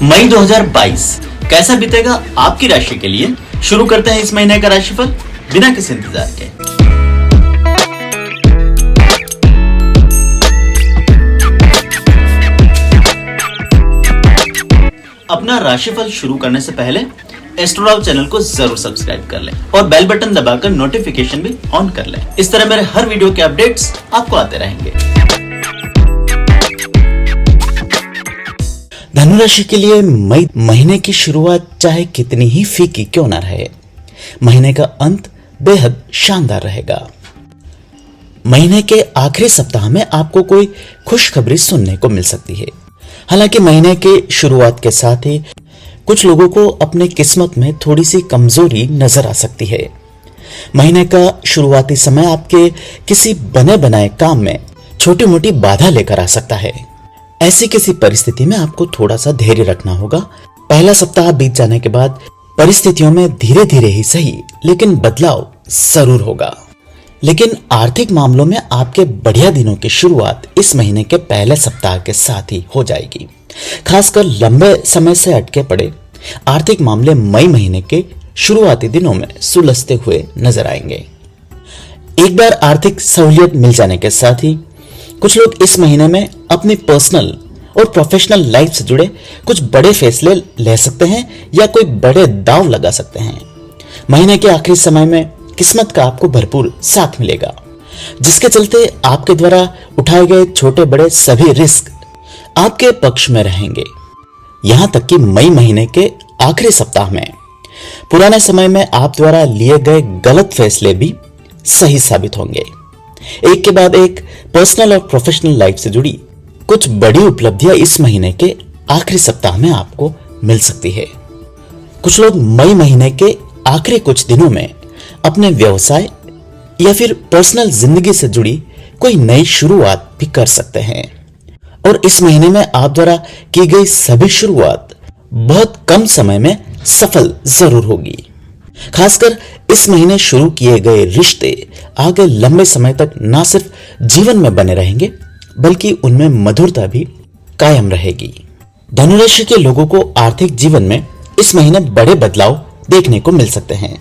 मई 2022 कैसा बीतेगा आपकी राशि के लिए। शुरू करते हैं इस महीने का राशिफल बिना किसी इंतजार के। अपना राशिफल शुरू करने से पहले एस्ट्रोलॉग चैनल को जरूर सब्सक्राइब कर लें और बेल बटन दबाकर नोटिफिकेशन भी ऑन कर लें। इस तरह मेरे हर वीडियो के अपडेट्स आपको आते रहेंगे। धनुराशि के लिए मई महीने की शुरुआत चाहे कितनी ही फीकी क्यों ना रहे, महीने का अंत बेहद शानदार रहेगा। महीने के आखिरी सप्ताह में आपको कोई खुशखबरी सुनने को मिल सकती है। हालांकि महीने के शुरुआत के साथ ही कुछ लोगों को अपने किस्मत में थोड़ी सी कमजोरी नजर आ सकती है। महीने का शुरुआती समय आपके किसी बने बनाए काम में छोटी मोटी बाधा लेकर आ सकता है। ऐसी किसी परिस्थिति में आपको थोड़ा सा धैर्य रखना होगा। पहला सप्ताह बीत जाने के बाद परिस्थितियों में धीरे धीरे ही सही लेकिन बदलाव जरूर होगा। लेकिन आर्थिक मामलों में आपके बढ़िया दिनों की शुरुआत इस महीने के पहले सप्ताह के साथ ही हो जाएगी। खासकर लंबे समय से अटके पड़े आर्थिक मामले मई महीने के शुरुआती दिनों में सुलझते हुए नजर आएंगे। एक बार आर्थिक सहूलियत मिल जाने के साथ ही कुछ लोग इस महीने में अपनी पर्सनल और प्रोफेशनल लाइफ से जुड़े कुछ बड़े फैसले ले सकते हैं या कोई बड़े दांव लगा सकते हैं। महीने के आखिरी समय में किस्मत का आपको भरपूर साथ मिलेगा, जिसके चलते आपके द्वारा उठाए गए छोटे बड़े सभी रिस्क आपके पक्ष में रहेंगे। यहां तक कि मई महीने के आखिरी सप्ताह में पुराने समय में आप द्वारा लिए गए गलत फैसले भी सही साबित होंगे। एक के बाद एक पर्सनल और प्रोफेशनल लाइफ से जुड़ी कुछ बड़ी उपलब्धियां इस महीने के आखिरी सप्ताह में आपको मिल सकती है। कुछ लोग मई महीने के आखिरी कुछ दिनों में अपने व्यवसाय या फिर पर्सनल जिंदगी से जुड़ी कोई नई शुरुआत भी कर सकते हैं और इस महीने में आप द्वारा की गई सभी शुरुआत बहुत कम समय में सफल जरूर होगी। खासकर इस महीने शुरू किए गए रिश्ते आगे लंबे समय तक न सिर्फ जीवन में बने रहेंगे बल्कि उनमें मधुरता भी कायम रहेगी। धनुराशि के लोगों को आर्थिक जीवन में इस महीने बड़े बदलाव देखने को मिल सकते हैं।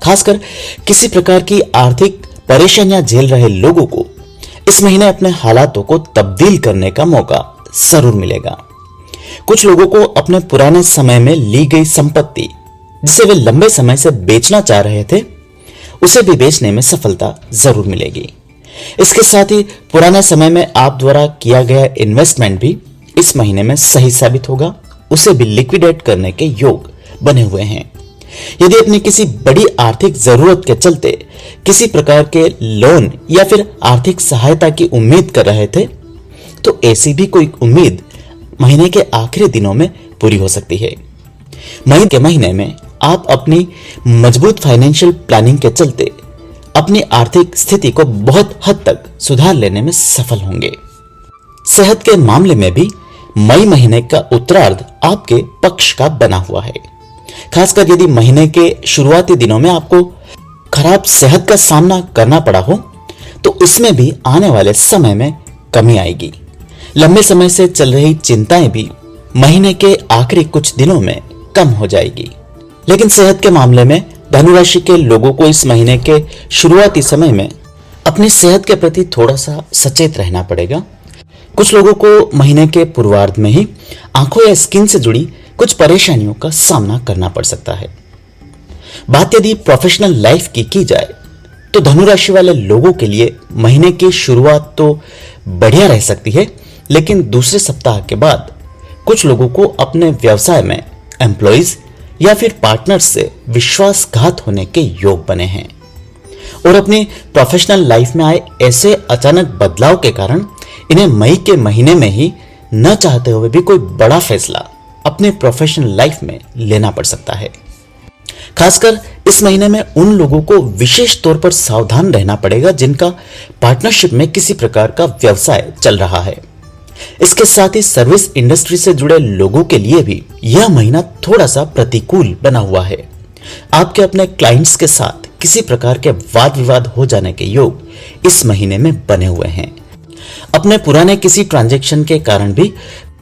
खासकर किसी प्रकार की आर्थिक परेशानियां झेल रहे लोगों को इस महीने अपने हालातों को तब्दील करने का मौका जरूर मिलेगा। कुछ लोगों को अपने पुराने समय में ली गई संपत्ति जिसे वे लंबे समय से बेचना चाह रहे थे, उसे भी बेचने में सफलता जरूर मिलेगी। इसके साथ ही पुराने समय में आप द्वारा किया गया इन्वेस्टमेंट भी इस महीने में सही साबित होगा, उसे भी लिक्विडेट करने के योग बने हुए हैं। यदि अपनी किसी बड़ी आर्थिक जरूरत के चलते किसी प्रकार के लोन या फिर आर्थिक सहायता की उम्मीद कर रहे थे, तो ऐसी भी कोई उम्मीद महीने के आखिरी दिनों में पूरी हो सकती है। मई के महीने में आप अपनी मजबूत फाइनेंशियल प्लानिंग के चलते अपनी आर्थिक स्थिति को बहुत हद तक सुधार लेने में सफल होंगे। सेहत के मामले में भी मई महीने का उत्तरार्ध आपके पक्ष का बना हुआ है। खासकर यदि महीने के शुरुआती दिनों में आपको खराब सेहत का सामना करना पड़ा हो, तो इसमें भी आने वाले समय में कमी आएगी। लंबे समय से चल रही चिंताएं भी महीने के आखिरी कुछ दिनों में कम हो जाएगी। लेकिन सेहत के मामले में धनुराशि के लोगों को इस महीने के शुरुआती समय में अपनी सेहत के प्रति थोड़ा सा सचेत रहना पड़ेगा। कुछ लोगों को महीने के पूर्वार्ध में ही आंखों या स्किन से जुड़ी कुछ परेशानियों का सामना करना पड़ सकता है। बात यदि प्रोफेशनल लाइफ की जाए तो धनुराशि वाले लोगों के लिए महीने की शुरुआत तो बढ़िया रह सकती है, लेकिन दूसरे सप्ताह के बाद कुछ लोगों को अपने व्यवसाय में एम्प्लॉइज या फिर पार्टनर से विश्वासघात होने के योग बने हैं और अपनी प्रोफेशनल लाइफ में आए ऐसे अचानक बदलाव के कारण इन्हें मई के महीने में ही न चाहते हुए भी कोई बड़ा फैसला अपने प्रोफेशनल लाइफ में लेना पड़ सकता है। खासकर इस महीने में उन लोगों को विशेष तौर पर सावधान रहना पड़ेगा जिनका पार्टनरशिप में किसी प्रकार का व्यवसाय चल रहा है। इसके साथ ही सर्विस इंडस्ट्री से जुड़े लोगों के लिए भी यह महीना थोड़ा सा प्रतिकूल बना हुआ है। आपके अपने क्लाइंट्स के साथ किसी प्रकार के वाद विवाद हो जाने के योग इस महीने में बने हुए हैं। अपने पुराने किसी ट्रांजैक्शन के कारण भी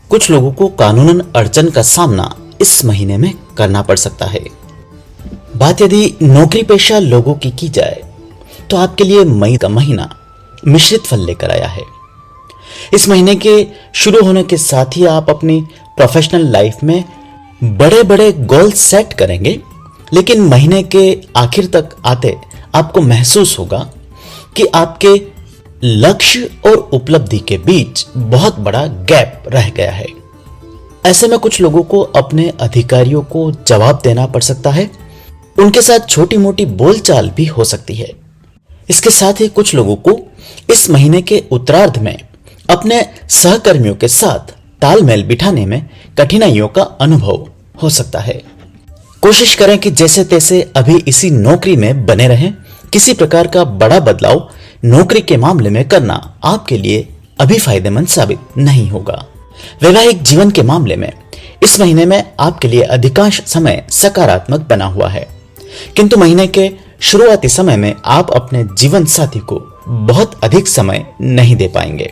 कुछ लोगों को कानूनन अड़चन का सामना इस महीने में करना पड़ सकता है। बात यदि नौकरी पेशा लोगों की जाए तो आपके लिए मई का महीना मिश्रित फल लेकर आया है। इस महीने के शुरू होने के साथ ही आप अपनी प्रोफेशनल लाइफ में बड़े बड़े गोल सेट करेंगे, लेकिन महीने के आखिर तक आते आपको महसूस होगा कि आपके लक्ष्य और उपलब्धि के बीच बहुत बड़ा गैप रह गया है। ऐसे में कुछ लोगों को अपने अधिकारियों को जवाब देना पड़ सकता है, उनके साथ छोटी मोटी बोलचाल भी हो सकती है। इसके साथ ही कुछ लोगों को इस महीने के उत्तरार्ध में अपने सहकर्मियों के साथ तालमेल बिठाने में कठिनाइयों का अनुभव हो सकता है। कोशिश करें कि जैसे तैसे अभी इसी नौकरी में बने रहें। किसी प्रकार का बड़ा बदलाव नौकरी के मामले में करना आपके लिए अभी फायदेमंद साबित नहीं होगा। वैवाहिक जीवन के मामले में इस महीने में आपके लिए अधिकांश समय सकारात्मक बना हुआ है, किंतु महीने के शुरुआती समय में आप अपने जीवन साथी को बहुत अधिक समय नहीं दे पाएंगे।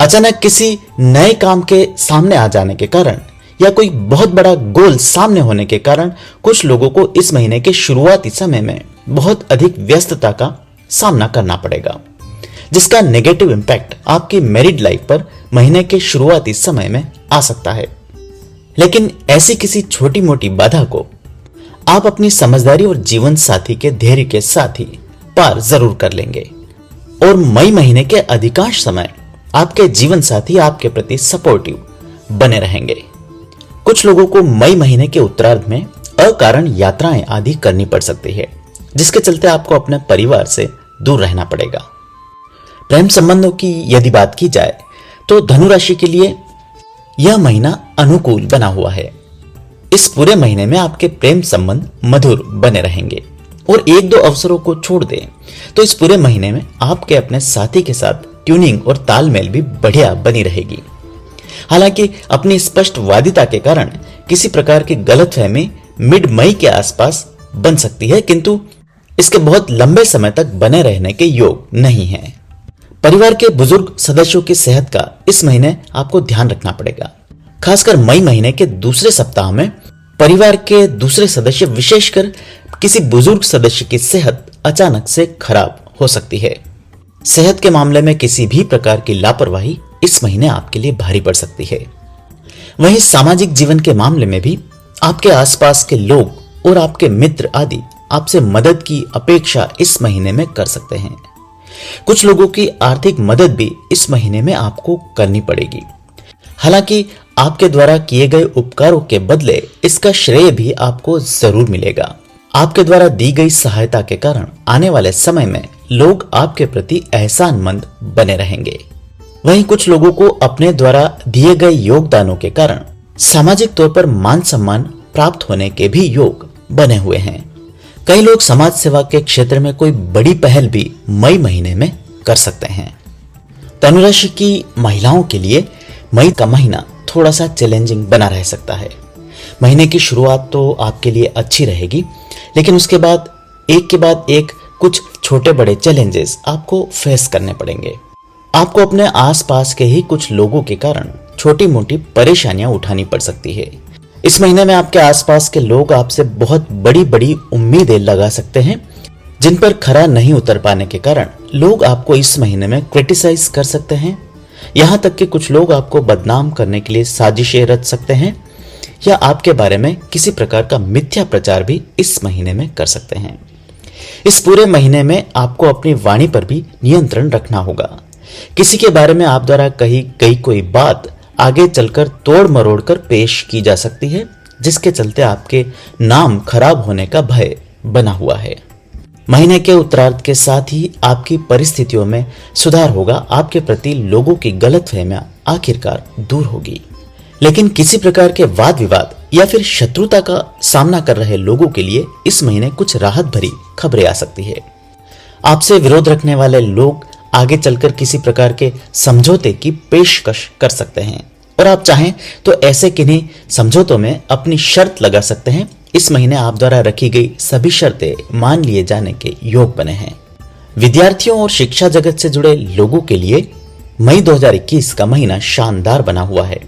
अचानक किसी नए काम के सामने आ जाने के कारण या कोई बहुत बड़ा गोल सामने होने के कारण कुछ लोगों को इस महीने के शुरुआती समय में बहुत अधिक व्यस्तता का सामना करना पड़ेगा, जिसका नेगेटिव इंपैक्ट आपकी मैरिड लाइफ पर महीने के शुरुआती समय में आ सकता है। लेकिन ऐसी किसी छोटी मोटी बाधा को आप अपनी समझदारी और जीवन साथी के धैर्य के साथ ही पार जरूर कर लेंगे और मई महीने के अधिकांश समय आपके जीवन साथी आपके प्रति सपोर्टिव बने रहेंगे। कुछ लोगों को मई महीने के उत्तरार्ध में अकारण यात्राएं आदि करनी पड़ सकती है, जिसके चलते आपको अपने परिवार से दूर रहना पड़ेगा। प्रेम संबंधों की यदि बात की जाए तो धनु राशि के लिए यह महीना अनुकूल बना हुआ है। इस पूरे महीने में आपके प्रेम संबंध मधुर बने रहेंगे और एक दो अवसरों को छोड़ दें तो इस पूरे महीने में आपके अपने साथी के साथ ट्यूनिंग और तालमेल भी बढ़िया बनी रहेगी। हालांकि अपनी स्पष्टवादिता के कारण किसी प्रकार की गलतफहमी मिड मई के आसपास बन सकती है, किंतु इसके बहुत लंबे समय तक बने रहने के योग नहीं है। परिवार के बुजुर्ग सदस्यों की सेहत का इस महीने आपको ध्यान रखना पड़ेगा। खासकर मई महीने के दूसरे सप्ताह में परिवार के दूसरे सदस्य, विशेषकर किसी बुजुर्ग सदस्य की सेहत अचानक से खराब हो सकती है। सेहत के मामले में किसी भी प्रकार की लापरवाही इस महीने आपके लिए भारी पड़ सकती है। वहीं सामाजिक जीवन के मामले में भी आपके आसपास के लोग और आपके मित्र आदि आपसे मदद की अपेक्षा इस महीने में कर सकते हैं। कुछ लोगों की आर्थिक मदद भी इस महीने में आपको करनी पड़ेगी। हालांकि आपके द्वारा किए गए उपकारों के बदले इसका श्रेय भी आपको जरूर मिलेगा। आपके द्वारा दी गई सहायता के कारण आने वाले समय में लोग आपके प्रति एहसानमंद बने रहेंगे। वहीं कुछ लोगों को अपने द्वारा दिए गए योगदानों के कारण सामाजिक तौर पर मान सम्मान प्राप्त होने के भी योग बने हुए हैं। कई लोग समाज सेवा के क्षेत्र में कोई बड़ी पहल भी मई महीने में कर सकते हैं। धनु राशि की महिलाओं के लिए मई का महीना थोड़ा सा चैलेंजिंग बना रह सकता है। महीने की शुरुआत तो आपके लिए अच्छी रहेगी, लेकिन उसके बाद एक कुछ छोटे बड़े चैलेंजेस आपको फेस करने पड़ेंगे। आपको अपने आसपास के ही कुछ लोगों के कारण छोटी मोटी परेशानियां उठानी पड़ सकती है। इस महीने में आपके आसपास के लोग आपसे बहुत बड़ी बड़ी उम्मीदें लगा सकते हैं, जिन पर खरा नहीं उतर पाने के कारण लोग आपको इस महीने में क्रिटिसाइज कर सकते हैं। यहां तक कि कुछ लोग आपको बदनाम करने के लिए साजिशें रच सकते हैं या आपके बारे में किसी प्रकार का मिथ्या प्रचार भी इस महीने में कर सकते हैं। इस पूरे महीने में आपको अपनी वाणी पर भी नियंत्रण रखना होगा। किसी के बारे में आप द्वारा कही गई कोई बात आगे चलकर तोड़ मरोड़ कर पेश की जा सकती है, जिसके चलते आपके नाम खराब होने का भय बना हुआ है। महीने के उत्तरार्ध के साथ ही आपकी परिस्थितियों में सुधार होगा। आपके प्रति लोगों की गलतफहमियां आखिरकार दूर होगी। लेकिन किसी प्रकार के वाद विवाद या फिर शत्रुता का सामना कर रहे लोगों के लिए इस महीने कुछ राहत भरी खबरें आ सकती है। आपसे विरोध रखने वाले लोग आगे चलकर किसी प्रकार के समझौते की पेशकश कर सकते हैं और आप चाहें तो ऐसे किन्हीं समझौतों में अपनी शर्त लगा सकते हैं। इस महीने आप द्वारा रखी गई सभी शर्तें मान लिए जाने के योग बने हैं। विद्यार्थियों और शिक्षा जगत से जुड़े लोगों के लिए मई 2021 का महीना शानदार बना हुआ है।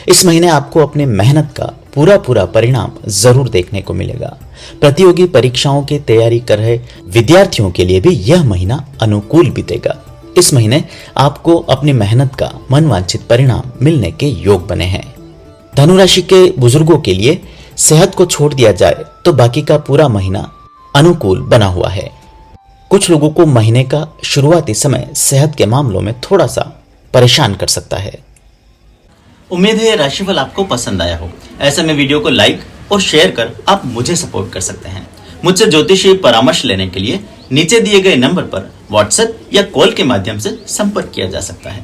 इस महीने आपको अपनी मेहनत का पूरा परिणाम जरूर देखने को मिलेगा। प्रतियोगी परीक्षाओं की तैयारी कर रहे विद्यार्थियों के लिए भी यह महीना अनुकूल बीतेगा। इस महीने आपको अपनी मेहनत का मनवांछित परिणाम मिलने के योग बने हैं। धनु राशि के बुजुर्गों के लिए सेहत को छोड़ दिया जाए तो बाकी का पूरा महीना अनुकूल बना हुआ है। कुछ लोगों को महीने का शुरुआती समय सेहत के मामलों में थोड़ा सा परेशान कर सकता है। उम्मीद है ये राशिफल आपको पसंद आया हो। ऐसे में वीडियो को लाइक और शेयर कर आप मुझे सपोर्ट कर सकते हैं। मुझसे ज्योतिषीय परामर्श लेने के लिए नीचे दिए गए नंबर पर व्हाट्सएप या कॉल के माध्यम से संपर्क किया जा सकता है।